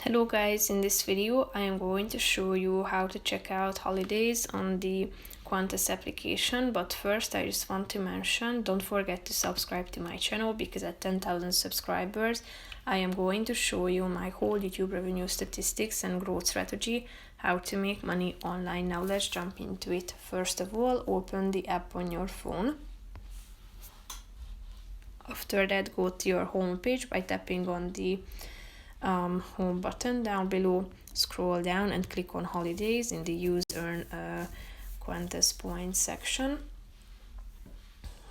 Hello guys, in this video I am going to show you how to check out holidays on the Qantas application, but first I just want to mention, don't forget to subscribe to my channel because at 10,000 subscribers I am going to show you my whole YouTube revenue statistics and growth strategy, how to make money online. Now let's jump into it. First of all, open the app on your phone. After that, go to your home page by tapping on the home button. Down below, scroll down and click on holidays in the use earn Qantas points section.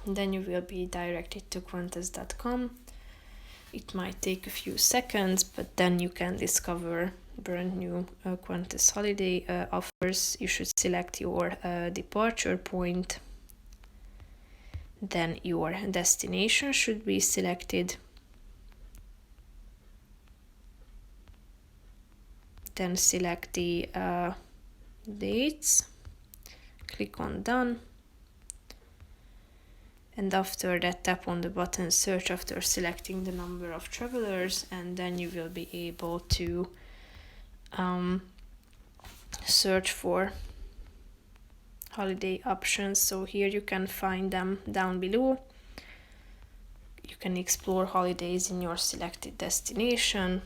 Then you will be directed to qantas.com. It might take a few seconds, but then you can discover brand new Qantas holiday offers. You should select your departure point. Then your destination should be selected. Then select the dates, click on done, and after that tap on the button search after selecting the number of travelers, and then you will be able to search for holiday options. So here you can find them down below. You can explore holidays in your selected destination.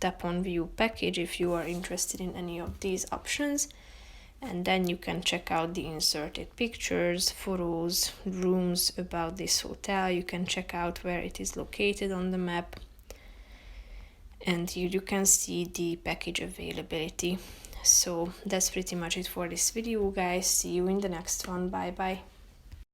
Tap on view package if you are interested in any of these options, and then you can check out the inserted pictures, photos, rooms about this hotel. You can check out where it is located on the map, and here you can see the package availability. So that's pretty much it for this video, guys. See you in the next one. Bye bye.